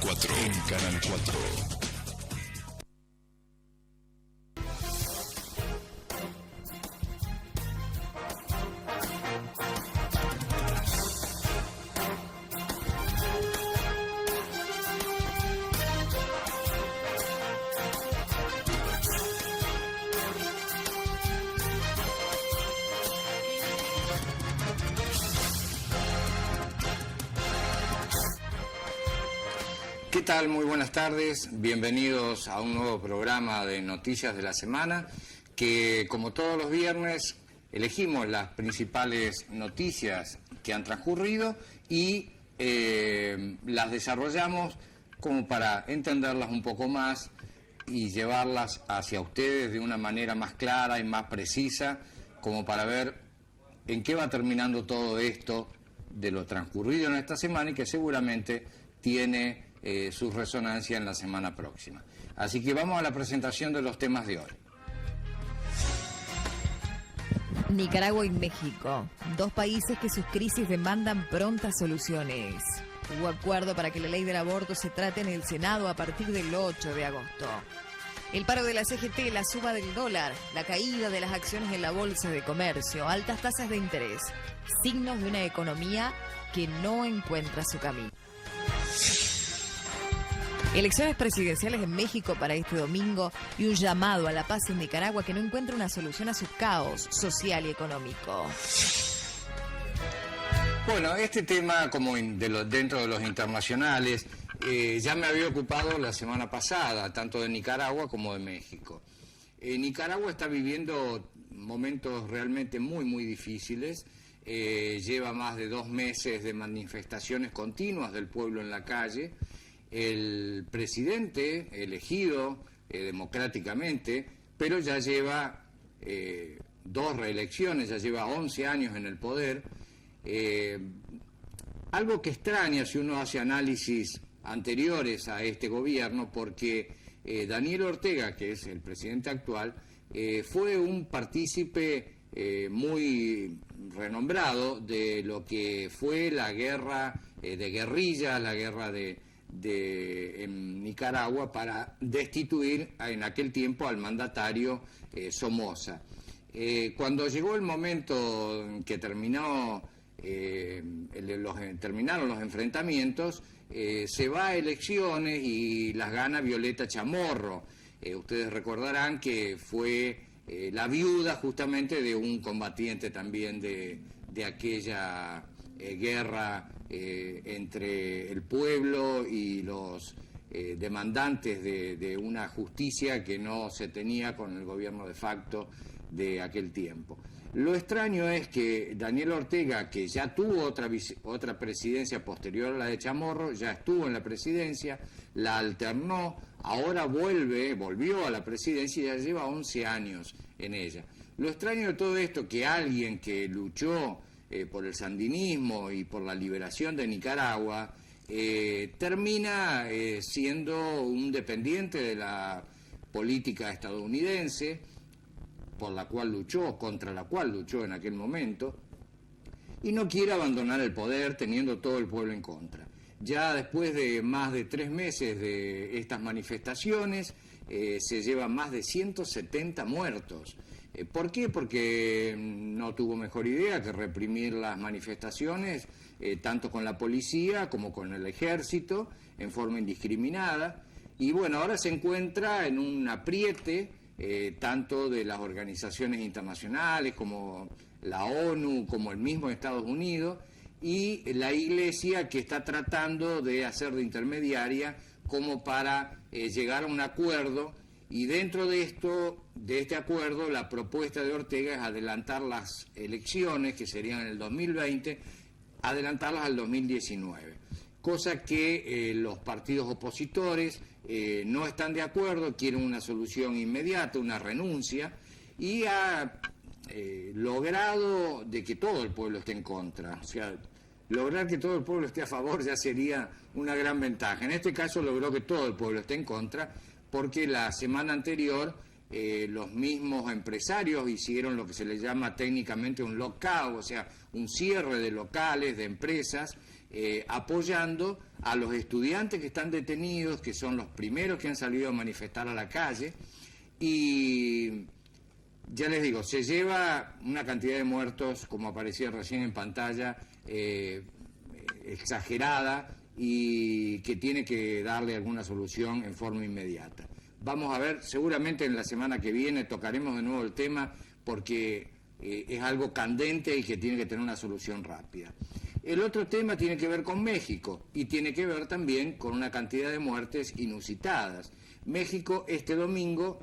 4. En Canal 4. ¿Qué tal? Muy buenas tardes, bienvenidos a un nuevo programa de Noticias de la Semana, que como todos los viernes elegimos las principales noticias que han transcurrido y las desarrollamos como para entenderlas un poco más y llevarlas hacia ustedes de una manera más clara y más precisa, como para ver en qué va terminando todo esto de lo transcurrido en esta semana y que seguramente tiene su resonancia en la semana próxima. Así que vamos a la presentación de los temas de hoy. Nicaragua y México, dos países que sus crisis demandan prontas soluciones. Hubo acuerdo para que la ley del aborto se trate en el Senado a partir del 8 de agosto. El paro de la CGT, la suba del dólar, la caída de las acciones en la bolsa de comercio, altas tasas de interés, signos de una economía que no encuentra su camino. Elecciones presidenciales en México para este domingo y un llamado a la paz en Nicaragua que no encuentra una solución a su caos social y económico. Bueno, este tema, como dentro de los internacionales, ya me había ocupado la semana pasada, tanto de Nicaragua como de México. Nicaragua está viviendo momentos realmente muy difíciles. Lleva más de 2 meses de manifestaciones continuas del pueblo en la calle. El presidente elegido democráticamente, pero ya lleva 2 reelecciones, ya lleva 11 años en el poder. Algo que extraña si uno hace análisis anteriores a este gobierno, porque Daniel Ortega, que es el presidente actual, fue un partícipe muy renombrado de lo que fue la guerra de guerrilla, la guerra en Nicaragua para destituir en aquel tiempo al mandatario Somoza. Cuando llegó el momento en que terminaron los enfrentamientos, se va a elecciones y las gana Violeta Chamorro. Ustedes recordarán que fue la viuda justamente de un combatiente también de aquella guerra entre el pueblo y los demandantes de una justicia que no se tenía con el gobierno de facto de aquel tiempo. Lo extraño es que Daniel Ortega, que ya tuvo otra presidencia posterior a la de Chamorro, ya estuvo en la presidencia, la alternó, ahora volvió a la presidencia y ya lleva 11 años en ella. Lo extraño de todo esto, que alguien que luchó por el sandinismo y por la liberación de Nicaragua, termina siendo un dependiente de la política estadounidense, contra la cual luchó en aquel momento, y no quiere abandonar el poder teniendo todo el pueblo en contra. Ya después de más de 3 meses de estas manifestaciones, se llevan más de 170 muertos. ¿Por qué? Porque no tuvo mejor idea que reprimir las manifestaciones, tanto con la policía como con el ejército, en forma indiscriminada. Y bueno, ahora se encuentra en un apriete, tanto de las organizaciones internacionales como la ONU, como el mismo Estados Unidos, y la Iglesia, que está tratando de hacer de intermediaria como para llegar a un acuerdo. Y dentro de este acuerdo, la propuesta de Ortega es adelantar las elecciones, que serían en el 2020, adelantarlas al 2019, cosa que los partidos opositores no están de acuerdo, quieren una solución inmediata, una renuncia, y ha logrado de que todo el pueblo esté en contra. O sea, lograr que todo el pueblo esté a favor ya sería una gran ventaja. En este caso logró que todo el pueblo esté en contra, porque la semana anterior los mismos empresarios hicieron lo que se le llama técnicamente un lockout, o sea, un cierre de locales, de empresas, apoyando a los estudiantes que están detenidos, que son los primeros que han salido a manifestar a la calle. Y ya les digo, se lleva una cantidad de muertos, como aparecía recién en pantalla, exagerada, y que tiene que darle alguna solución en forma inmediata. Vamos a ver, seguramente en la semana que viene tocaremos de nuevo el tema, porque es algo candente y que tiene que tener una solución rápida. El otro tema tiene que ver con México y tiene que ver también con una cantidad de muertes inusitadas. México este domingo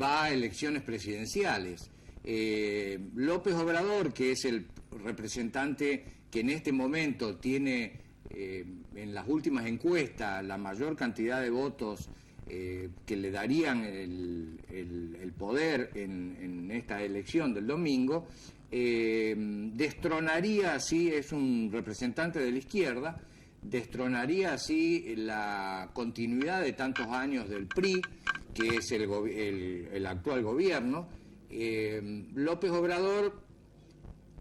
va a elecciones presidenciales. López Obrador, que es el representante que en este momento tiene en las últimas encuestas la mayor cantidad de votos que le darían el poder en esta elección del domingo, destronaría así, es un representante de la izquierda, destronaría así la continuidad de tantos años del PRI, que es el actual gobierno. López Obrador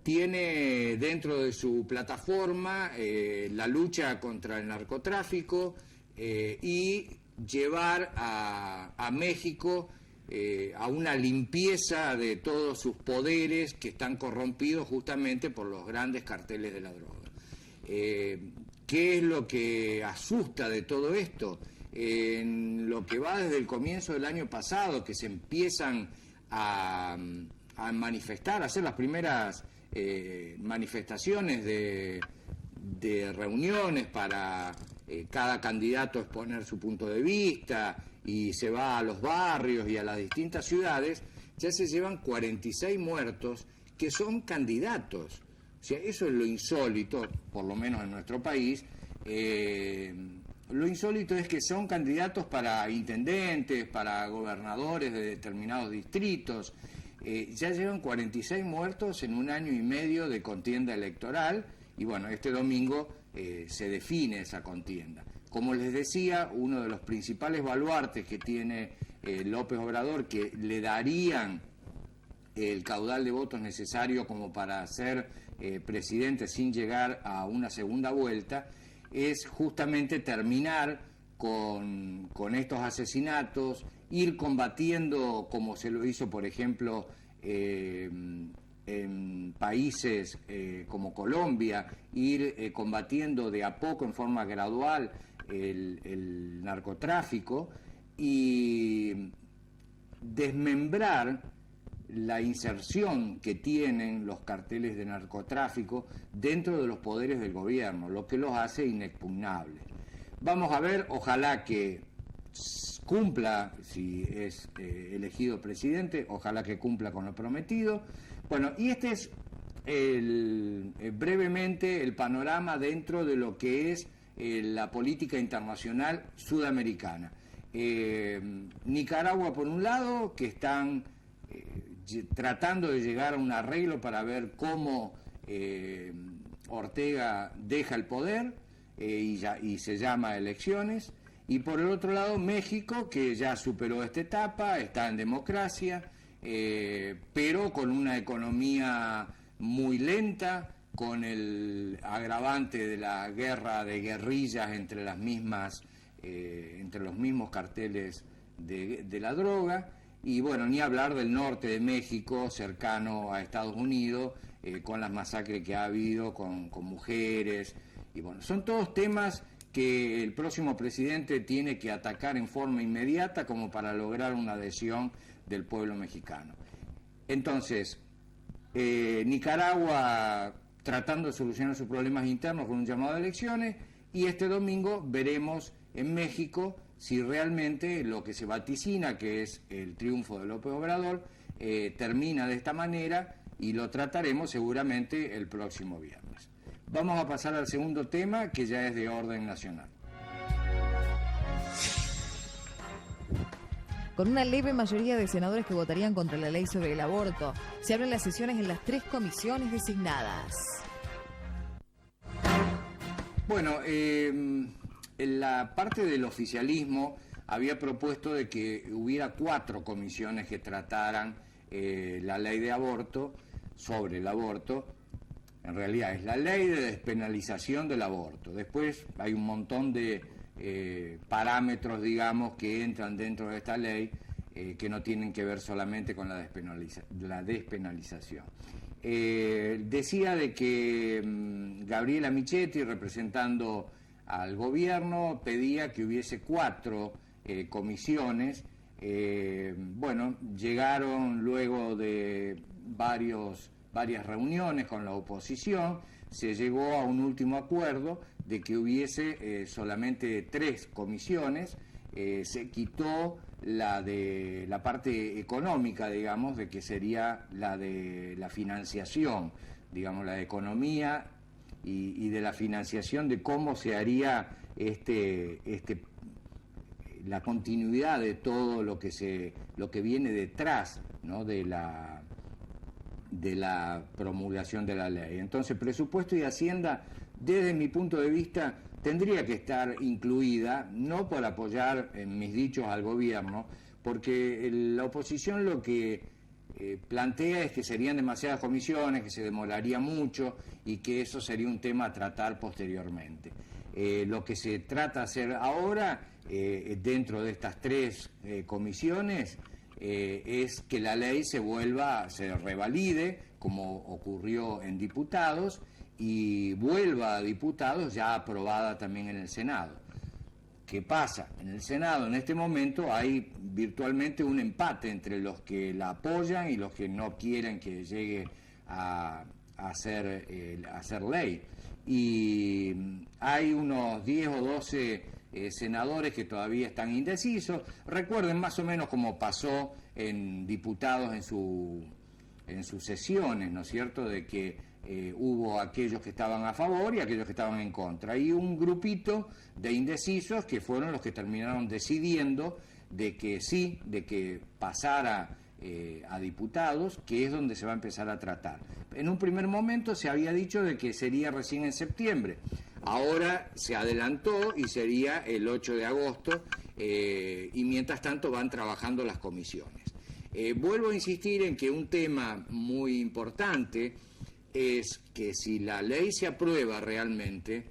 tiene dentro de su plataforma la lucha contra el narcotráfico y llevar a México a una limpieza de todos sus poderes que están corrompidos justamente por los grandes carteles de la droga. ¿Qué es lo que asusta de todo esto? En lo que va desde el comienzo del año pasado, que se empiezan a manifestar, a hacer las primeras manifestaciones de reuniones para cada candidato exponer su punto de vista, y se va a los barrios y a las distintas ciudades, ya se llevan 46 muertos que son candidatos. O sea, eso es lo insólito, por lo menos en nuestro país. Lo insólito es que son candidatos para intendentes, para gobernadores de determinados distritos. Ya llevan 46 muertos en un año y medio de contienda electoral, y bueno, este domingo se define esa contienda. Como les decía, uno de los principales baluartes que tiene López Obrador, que le darían el caudal de votos necesario como para ser presidente sin llegar a una segunda vuelta, es justamente terminar con estos asesinatos, ir combatiendo, como se lo hizo, por ejemplo, en países como Colombia, ir combatiendo de a poco, en forma gradual, el narcotráfico, y desmembrar la inserción que tienen los carteles de narcotráfico dentro de los poderes del gobierno, lo que los hace inexpugnables. Vamos a ver, ojalá que cumpla, si es elegido presidente, ojalá que cumpla con lo prometido. Bueno, y este es brevemente el panorama dentro de lo que es la política internacional sudamericana. Nicaragua, por un lado, que están tratando de llegar a un arreglo para ver cómo Ortega deja el poder y se llama elecciones. Y por el otro lado, México, que ya superó esta etapa, está en democracia, pero con una economía muy lenta, con el agravante de la guerra de guerrillas entre las mismas, entre los mismos carteles de la droga, y bueno, ni hablar del norte de México, cercano a Estados Unidos, con las masacres que ha habido con mujeres, y bueno, son todos temas que el próximo presidente tiene que atacar en forma inmediata como para lograr una adhesión del pueblo mexicano. Entonces, Nicaragua tratando de solucionar sus problemas internos con un llamado a elecciones, y este domingo veremos en México si realmente lo que se vaticina, que es el triunfo de López Obrador, termina de esta manera, y lo trataremos seguramente el próximo viernes. Vamos a pasar al segundo tema, que ya es de orden nacional. Con una leve mayoría de senadores que votarían contra la ley sobre el aborto, se abren las sesiones en las 3 comisiones designadas. Bueno, en la parte del oficialismo había propuesto de que hubiera 4 comisiones que trataran la ley de aborto, sobre el aborto. En realidad es la ley de despenalización del aborto. Después hay un montón de parámetros, digamos, que entran dentro de esta ley, que no tienen que ver solamente con la despenalización. Decía de que Gabriela Michetti, representando al gobierno, pedía que hubiese 4 comisiones. Bueno, llegaron luego de varias reuniones con la oposición, se llegó a un último acuerdo de que hubiese solamente 3 comisiones. Se quitó la de la parte económica, digamos, de que sería la de la financiación, digamos, la de economía y de la financiación, de cómo se haría la continuidad de todo lo que viene detrás, ¿no?, de la promulgación de la ley. Entonces, presupuesto y Hacienda, desde mi punto de vista, tendría que estar incluida, no por apoyar en mis dichos al gobierno, porque la oposición lo que plantea es que serían demasiadas comisiones, que se demoraría mucho y que eso sería un tema a tratar posteriormente. Lo que se trata de hacer ahora, dentro de estas 3 comisiones, es que la ley se revalide, como ocurrió en diputados, y vuelva a diputados ya aprobada también en el Senado. ¿Qué pasa? En el Senado en este momento hay virtualmente un empate entre los que la apoyan y los que no quieren que llegue a ser ley. Y hay unos 10 o 12 senadores que todavía están indecisos. Recuerden más o menos cómo pasó en diputados en sus sesiones, ¿no es cierto?, de que hubo aquellos que estaban a favor y aquellos que estaban en contra, y un grupito de indecisos que fueron los que terminaron decidiendo de que sí, de que pasara a diputados, que es donde se va a empezar a tratar. En un primer momento se había dicho de que sería recién en septiembre, ahora se adelantó y sería el 8 de agosto, y mientras tanto van trabajando las comisiones. Vuelvo a insistir en que un tema muy importante es que si la ley se aprueba realmente,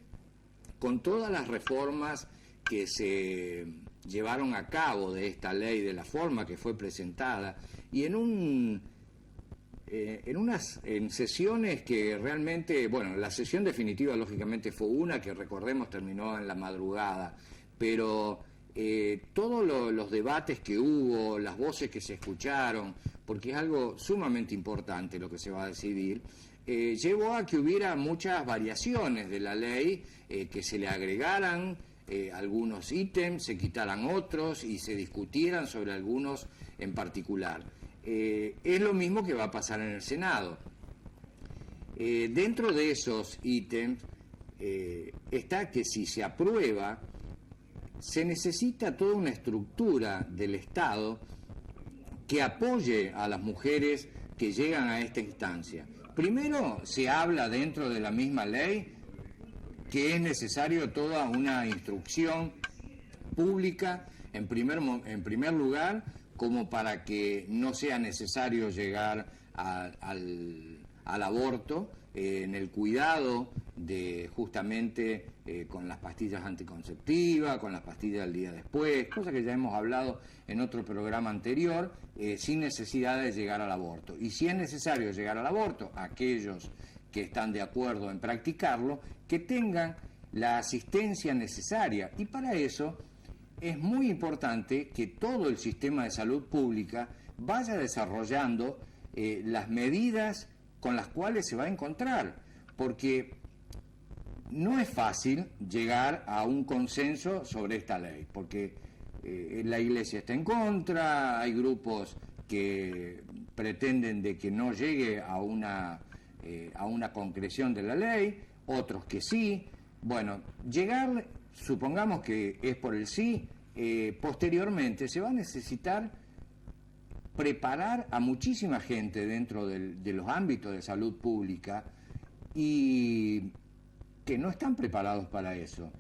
con todas las reformas que se llevaron a cabo de esta ley, de la forma que fue presentada, y en sesiones que realmente, bueno, la sesión definitiva lógicamente fue una que, recordemos, terminó en la madrugada, pero todos los debates que hubo, las voces que se escucharon, porque es algo sumamente importante lo que se va a decidir, llevó a que hubiera muchas variaciones de la ley, que se le agregaran algunos ítems, se quitaran otros y se discutieran sobre algunos en particular. Es lo mismo que va a pasar en el Senado. Dentro de esos ítems está que si se aprueba, se necesita toda una estructura del Estado que apoye a las mujeres que llegan a esta instancia. Primero, se habla dentro de la misma ley que es necesario toda una instrucción pública, en primer lugar, como para que no sea necesario llegar al aborto, en el cuidado de justamente con las pastillas anticonceptivas, con las pastillas del día después, cosa que ya hemos hablado en otro programa anterior, sin necesidad de llegar al aborto. Y si es necesario llegar al aborto, aquellos que están de acuerdo en practicarlo, que tengan la asistencia necesaria. Y para eso es muy importante que todo el sistema de salud pública vaya desarrollando las medidas con las cuales se va a encontrar, porque no es fácil llegar a un consenso sobre esta ley, porque la Iglesia está en contra, hay grupos que pretenden de que no llegue a una concreción de la ley, otros que sí. Bueno, llegar, supongamos que es por el sí, posteriormente se va a necesitar preparar a muchísima gente dentro de los ámbitos de salud pública y que no están preparados para eso,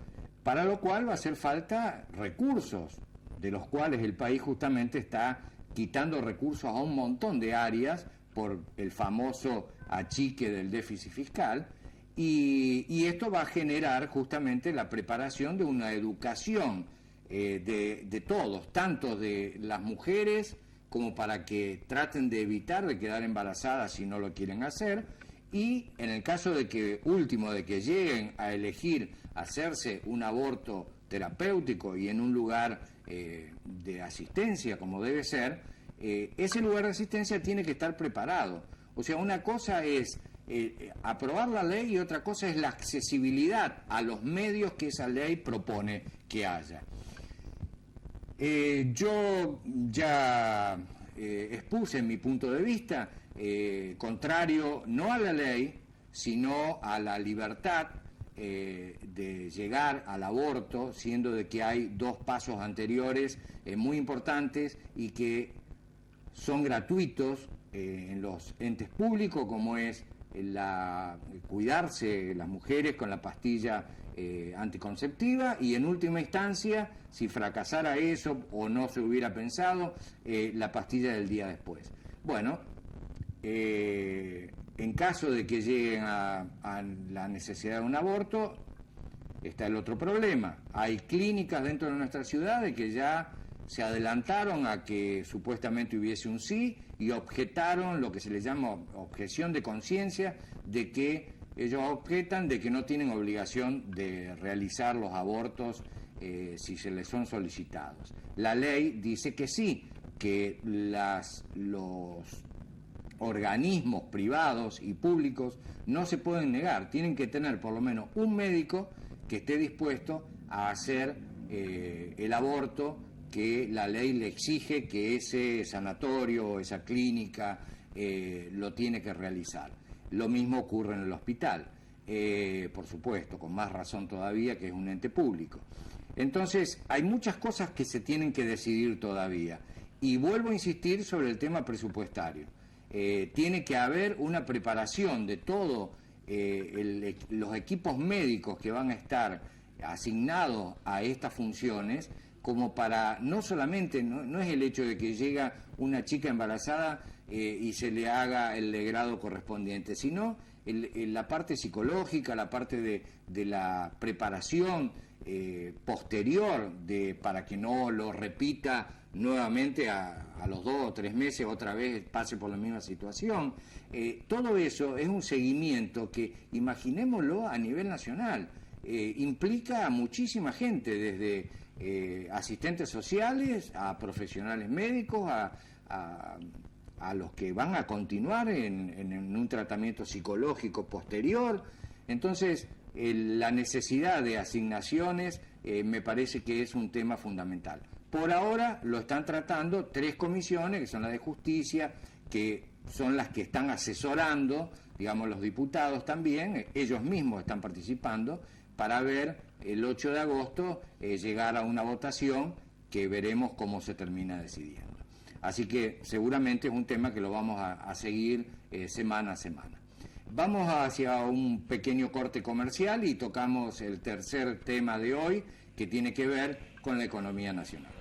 para lo cual va a hacer falta recursos de los cuales el país justamente está quitando recursos a un montón de áreas por el famoso achique del déficit fiscal, y esto va a generar justamente la preparación de una educación de todos, tanto de las mujeres como para que traten de evitar de quedar embarazadas si no lo quieren hacer, y en el caso de que lleguen a elegir hacerse un aborto terapéutico y en un lugar de asistencia como debe ser, ese lugar de asistencia tiene que estar preparado. O sea, una cosa es aprobar la ley y otra cosa es la accesibilidad a los medios que esa ley propone que haya. Yo ya expuse mi punto de vista, contrario no a la ley, sino a la libertad de llegar al aborto, siendo de que hay dos pasos anteriores muy importantes y que son gratuitos en los entes públicos, como es cuidarse las mujeres con la pastilla anticonceptiva, y en última instancia, si fracasara eso o no se hubiera pensado, la pastilla del día después. Bueno, en caso de que lleguen a la necesidad de un aborto, está el otro problema. Hay clínicas dentro de nuestra ciudad que ya se adelantaron a que supuestamente hubiese un sí y objetaron lo que se les llama objeción de conciencia, de que ellos objetan de que no tienen obligación de realizar los abortos si se les son solicitados. La ley dice que sí, que los organismos privados y públicos no se pueden negar, tienen que tener por lo menos un médico que esté dispuesto a hacer el aborto que la ley le exige que ese sanatorio o esa clínica lo tiene que realizar. Lo mismo ocurre en el hospital, por supuesto, con más razón todavía que es un ente público. Entonces, hay muchas cosas que se tienen que decidir todavía. Y vuelvo a insistir sobre el tema presupuestario. Tiene que haber una preparación de todos los equipos médicos que van a estar asignados a estas funciones, como para no solamente, no es el hecho de que llega una chica embarazada y se le haga el legrado correspondiente, sino la parte psicológica, la parte de la preparación posterior para que no lo repita nuevamente a los 2 o 3 meses, otra vez pase por la misma situación. Todo eso es un seguimiento que, imaginémoslo a nivel nacional, implica a muchísima gente, desde asistentes sociales, a profesionales médicos, a los que van a continuar en un tratamiento psicológico posterior. Entonces, la necesidad de asignaciones me parece que es un tema fundamental. Por ahora lo están tratando 3 comisiones, que son las de justicia, que son las que están asesorando, digamos, los diputados también, ellos mismos están participando, para ver el 8 de agosto llegar a una votación que veremos cómo se termina decidiendo. Así que seguramente es un tema que lo vamos a seguir semana a semana. Vamos hacia un pequeño corte comercial y tocamos el tercer tema de hoy, que tiene que ver con la economía nacional.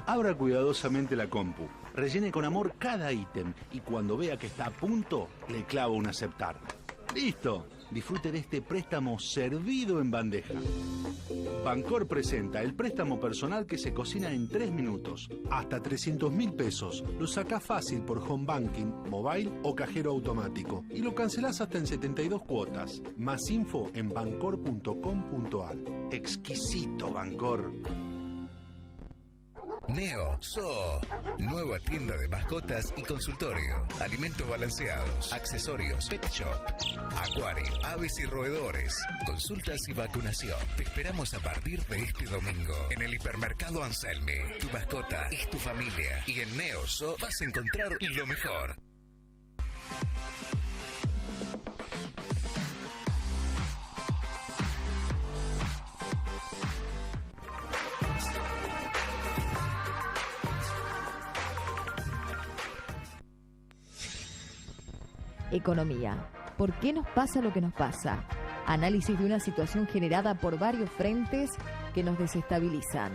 Abra cuidadosamente la compu, rellene con amor cada ítem y cuando vea que está a punto, le clava un aceptar. ¡Listo! Disfrute de este préstamo servido en bandeja. Bancor presenta el préstamo personal que se cocina en 3 minutos. Hasta 300.000 pesos. Lo sacás fácil por home banking, mobile o cajero automático. Y lo cancelás hasta en 72 cuotas. Más info en bancor.com.ar. Exquisito Bancor. Neo-Zoo, nueva tienda de mascotas y consultorio, alimentos balanceados, accesorios, pet shop, acuario, aves y roedores, consultas y vacunación. Te esperamos a partir de este domingo en el hipermercado Anselmi. Tu mascota es tu familia y en Neo-Zoo vas a encontrar lo mejor. Economía. ¿Por qué nos pasa lo que nos pasa? Análisis de una situación generada por varios frentes que nos desestabilizan.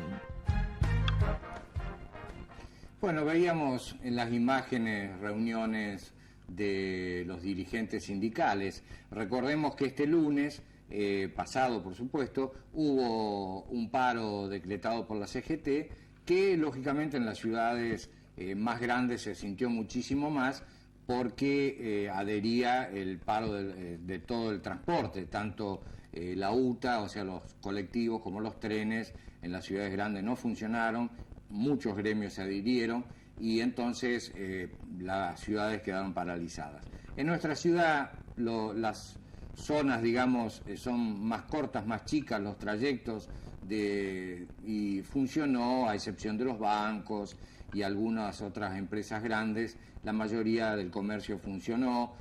Bueno, veíamos en las imágenes reuniones de los dirigentes sindicales. Recordemos que este lunes, pasado por supuesto, hubo un paro decretado por la CGT que lógicamente en las ciudades más grandes se sintió muchísimo más porque adhería el paro de todo el transporte, tanto la UTA, o sea, los colectivos como los trenes en las ciudades grandes no funcionaron, muchos gremios se adhirieron y entonces las ciudades quedaron paralizadas. En nuestra ciudad las zonas, digamos, son más cortas, más chicas, los trayectos y funcionó, a excepción de los bancos y algunas otras empresas grandes, la mayoría del comercio funcionó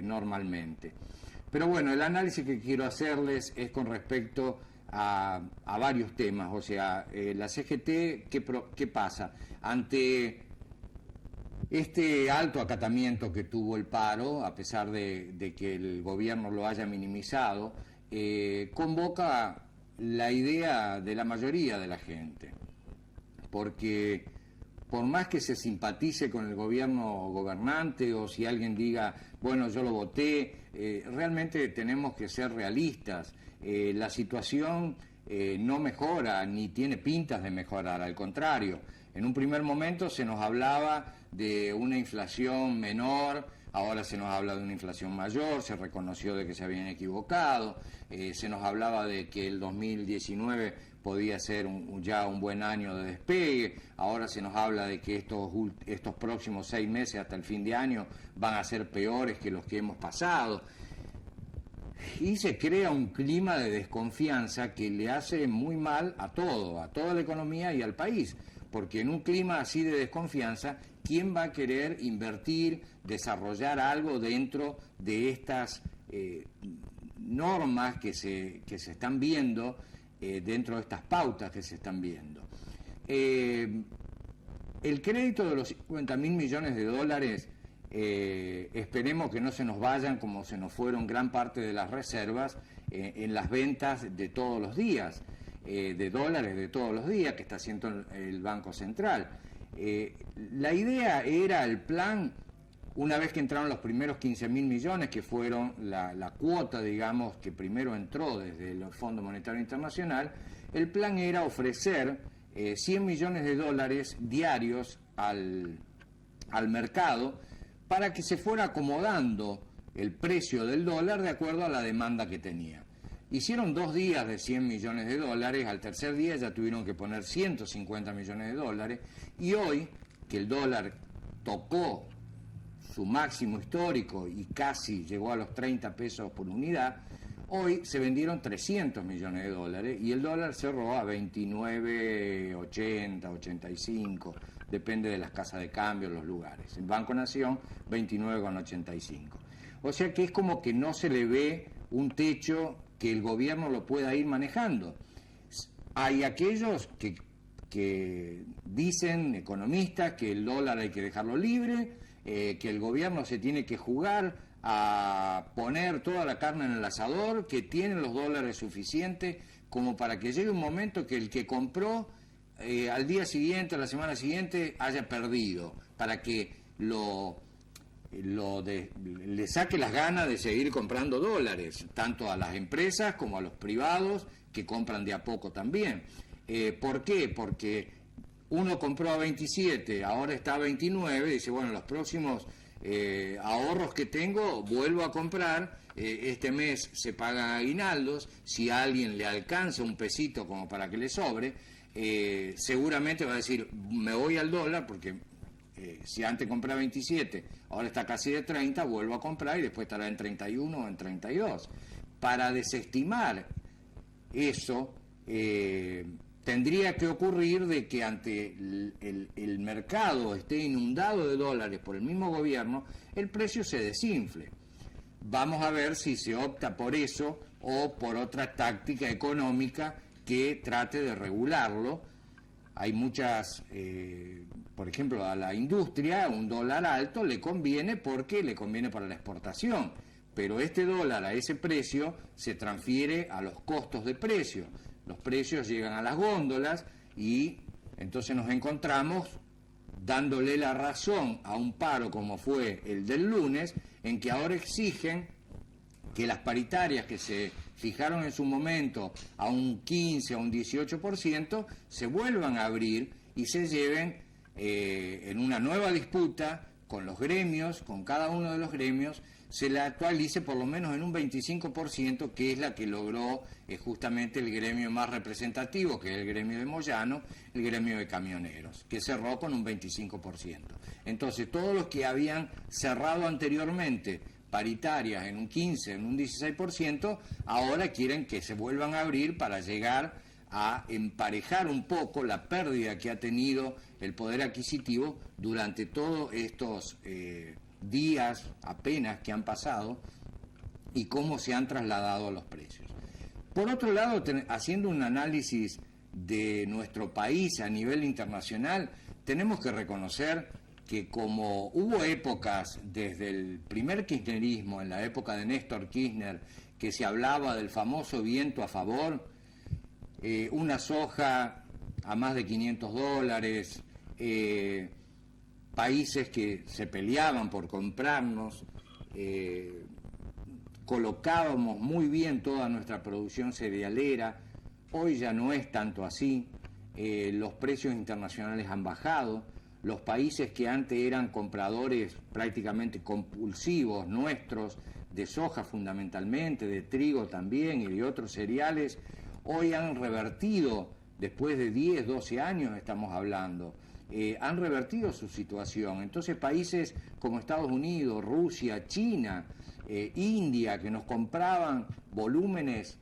normalmente. Pero bueno, el análisis que quiero hacerles es con respecto a varios temas, o sea, la CGT, ¿qué pasa? Ante este alto acatamiento que tuvo el paro, a pesar de que el gobierno lo haya minimizado, convoca la idea de la mayoría de la gente, porque por más que se simpatice con el gobierno gobernante o si alguien diga, bueno, yo lo voté, realmente tenemos que ser realistas. La situación no mejora ni tiene pintas de mejorar, al contrario. En un primer momento se nos hablaba de una inflación menor, ahora se nos habla de una inflación mayor, se reconoció de que se habían equivocado, se nos hablaba de que el 2019 podía ser ya un buen año de despegue, ahora se nos habla de que estos próximos 6 meses hasta el fin de año van a ser peores que los que hemos pasado. Y se crea un clima de desconfianza que le hace muy mal a toda la economía y al país, porque en un clima así de desconfianza, ¿quién va a querer invertir, desarrollar algo dentro de estas normas que se están viendo, dentro de estas pautas que se están viendo? El crédito de los 50.000 millones de dólares, esperemos que no se nos vayan como se nos fueron gran parte de las reservas en las ventas de todos los días, de dólares de todos los días que está haciendo el Banco Central. La idea era el plan, una vez que entraron los primeros 15.000 millones, que fueron la cuota, digamos, que primero entró desde el Fondo Monetario Internacional, el plan era ofrecer 100 millones de dólares diarios al mercado para que se fuera acomodando el precio del dólar de acuerdo a la demanda que tenía. Hicieron 2 días de 100 millones de dólares, al tercer día ya tuvieron que poner 150 millones de dólares, y hoy, que el dólar tocó su máximo histórico y casi llegó a los 30 pesos por unidad, hoy se vendieron 300 millones de dólares y el dólar cerró a 29,80, 85, depende de las casas de cambio, los lugares. El Banco Nación, 29,85. O sea que es como que no se le ve un techo que el gobierno lo pueda ir manejando. Hay aquellos que dicen, economistas, que el dólar hay que dejarlo libre, que el gobierno se tiene que jugar a poner toda la carne en el asador, que tienen los dólares suficientes como para que llegue un momento que el que compró al día siguiente, a la semana siguiente, haya perdido, para que le saque las ganas de seguir comprando dólares, tanto a las empresas como a los privados que compran de a poco también. ¿Por qué? Porque uno compró a 27, ahora está a 29, dice, bueno, los próximos ahorros que tengo vuelvo a comprar, este mes se pagan aguinaldos, si a alguien le alcanza un pesito como para que le sobre, seguramente va a decir, me voy al dólar porque si antes compraba 27, ahora está casi de 30, vuelvo a comprar y después estará en 31 o en 32. Para desestimar eso, tendría que ocurrir de que ante el mercado esté inundado de dólares por el mismo gobierno, el precio se desinfle. Vamos a ver si se opta por eso o por otra táctica económica que trate de regularlo. Hay muchas, por ejemplo, a la industria un dólar alto le conviene porque le conviene para la exportación, pero este dólar a ese precio se transfiere a los costos de precio. Los precios llegan a las góndolas y entonces nos encontramos dándole la razón a un paro como fue el del lunes, en que ahora exigen que las paritarias que se fijaron en su momento a un 15, a un 18%, se vuelvan a abrir y se lleven en una nueva disputa con los gremios, con cada uno de los gremios, se la actualice por lo menos en un 25%, que es la que logró justamente el gremio más representativo, que es el gremio de Moyano, el gremio de camioneros, que cerró con un 25%. Entonces, todos los que habían cerrado anteriormente paritarias en un 15, en un 16%, ahora quieren que se vuelvan a abrir para llegar a emparejar un poco la pérdida que ha tenido el poder adquisitivo durante todos estos días apenas que han pasado y cómo se han trasladado los precios. Por otro lado, haciendo un análisis de nuestro país a nivel internacional, tenemos que reconocer que como hubo épocas desde el primer kirchnerismo, en la época de Néstor Kirchner, que se hablaba del famoso viento a favor, una soja a más de $500, países que se peleaban por comprarnos, colocábamos muy bien toda nuestra producción cerealera. Hoy ya no es tanto así, los precios internacionales han bajado, los países que antes eran compradores prácticamente compulsivos nuestros, de soja fundamentalmente, de trigo también y de otros cereales, hoy han revertido, después de 10, 12 años estamos hablando, han revertido su situación. Entonces países como Estados Unidos, Rusia, China, India, que nos compraban volúmenes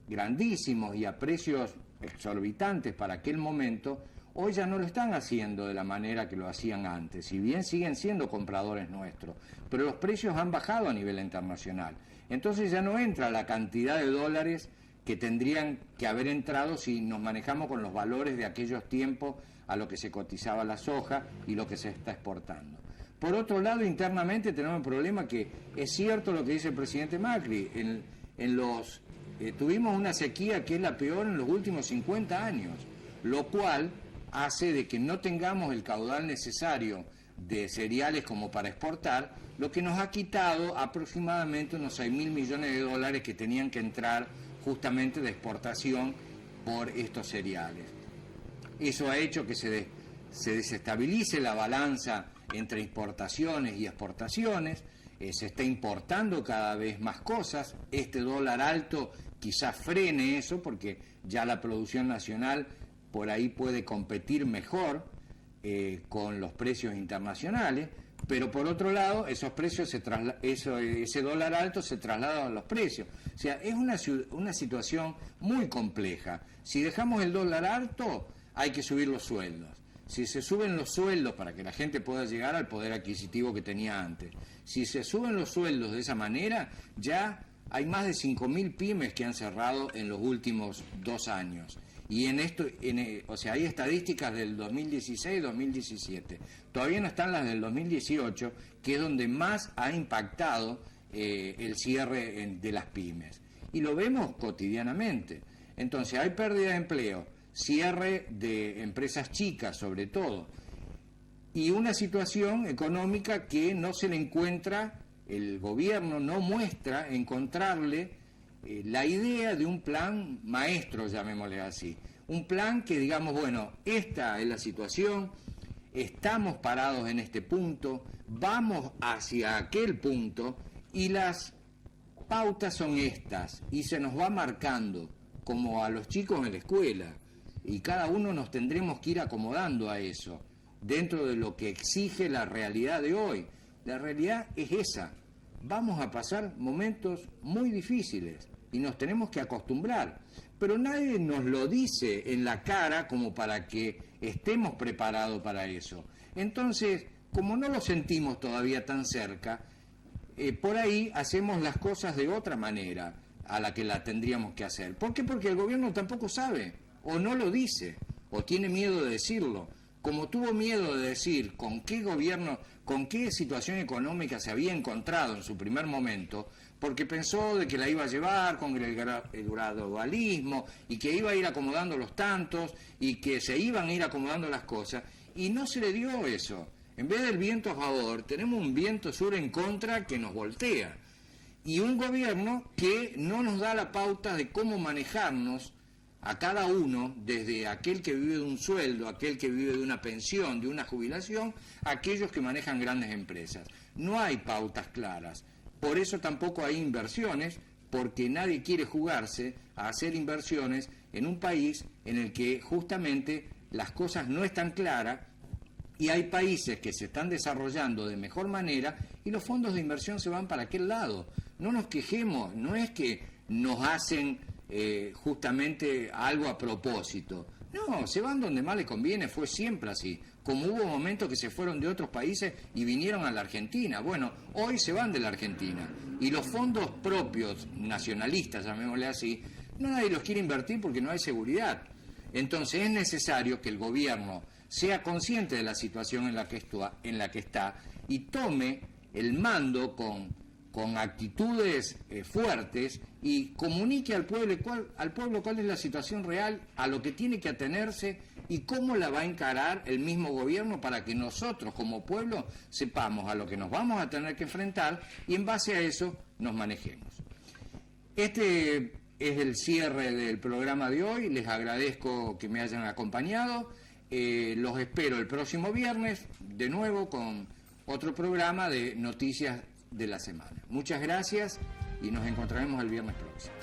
grandísimos y a precios exorbitantes para aquel momento, hoy ya no lo están haciendo de la manera que lo hacían antes, si bien siguen siendo compradores nuestros, pero los precios han bajado a nivel internacional. Entonces ya no entra la cantidad de dólares que tendrían que haber entrado si nos manejamos con los valores de aquellos tiempos a lo que se cotizaba la soja y lo que se está exportando. Por otro lado, internamente tenemos un problema que es cierto lo que dice el presidente Macri, tuvimos una sequía que es la peor en los últimos 50 años, lo cual hace de que no tengamos el caudal necesario de cereales como para exportar, lo que nos ha quitado aproximadamente unos 6.000 millones de dólares que tenían que entrar justamente de exportación por estos cereales. Eso ha hecho que se desestabilice la balanza entre importaciones y exportaciones, se está importando cada vez más cosas, este dólar alto quizás frene eso porque ya la producción nacional por ahí puede competir mejor con los precios internacionales, pero por otro lado esos precios ese dólar alto se traslada a los precios. O sea, es una situación muy compleja. Si dejamos el dólar alto, hay que subir los sueldos. Si se suben los sueldos para que la gente pueda llegar al poder adquisitivo que tenía antes, si se suben los sueldos de esa manera, ya hay más de 5.000 pymes que han cerrado en los últimos 2 años. Y hay estadísticas del 2016 y 2017. Todavía no están las del 2018, que es donde más ha impactado el cierre de las pymes. Y lo vemos cotidianamente. Entonces, hay pérdida de empleo, cierre de empresas chicas sobre todo, y una situación económica que no se le encuentra, el gobierno no muestra encontrarle la idea de un plan maestro, llamémosle así, un plan que digamos, bueno, esta es la situación, estamos parados en este punto, vamos hacia aquel punto y las pautas son estas y se nos va marcando como a los chicos en la escuela y cada uno nos tendremos que ir acomodando a eso dentro de lo que exige la realidad de hoy. La realidad es esa, vamos a pasar momentos muy difíciles y nos tenemos que acostumbrar, pero nadie nos lo dice en la cara como para que estemos preparados para eso. Entonces, como no lo sentimos todavía tan cerca, por ahí hacemos las cosas de otra manera a la que la tendríamos que hacer. ¿Por qué? Porque el gobierno tampoco sabe, o no lo dice, o tiene miedo de decirlo. Como tuvo miedo de decir con qué gobierno, con qué situación económica se había encontrado en su primer momento, porque pensó de que la iba a llevar con el gradualismo y que iba a ir acomodando los tantos y que se iban a ir acomodando las cosas, y no se le dio eso. En vez del viento a favor, tenemos un viento sur en contra que nos voltea. Y un gobierno que no nos da la pauta de cómo manejarnos a cada uno, desde aquel que vive de un sueldo, aquel que vive de una pensión, de una jubilación, a aquellos que manejan grandes empresas. No hay pautas claras. Por eso tampoco hay inversiones, porque nadie quiere jugarse a hacer inversiones en un país en el que justamente las cosas no están claras y hay países que se están desarrollando de mejor manera y los fondos de inversión se van para aquel lado. No nos quejemos, no es que nos hacen justamente algo a propósito. No, se van donde más les conviene, fue siempre así. Como hubo momentos que se fueron de otros países y vinieron a la Argentina. Bueno, hoy se van de la Argentina. Y los fondos propios, nacionalistas, llamémosle así, no nadie los quiere invertir porque no hay seguridad. Entonces es necesario que el gobierno sea consciente de la situación en la que está y tome el mando con actitudes fuertes y comunique al pueblo cuál es la situación real, a lo que tiene que atenerse y cómo la va a encarar el mismo gobierno para que nosotros como pueblo sepamos a lo que nos vamos a tener que enfrentar y en base a eso nos manejemos. Este es el cierre del programa de hoy, les agradezco que me hayan acompañado, los espero el próximo viernes de nuevo con otro programa de noticias de la semana. Muchas gracias y nos encontraremos el viernes próximo.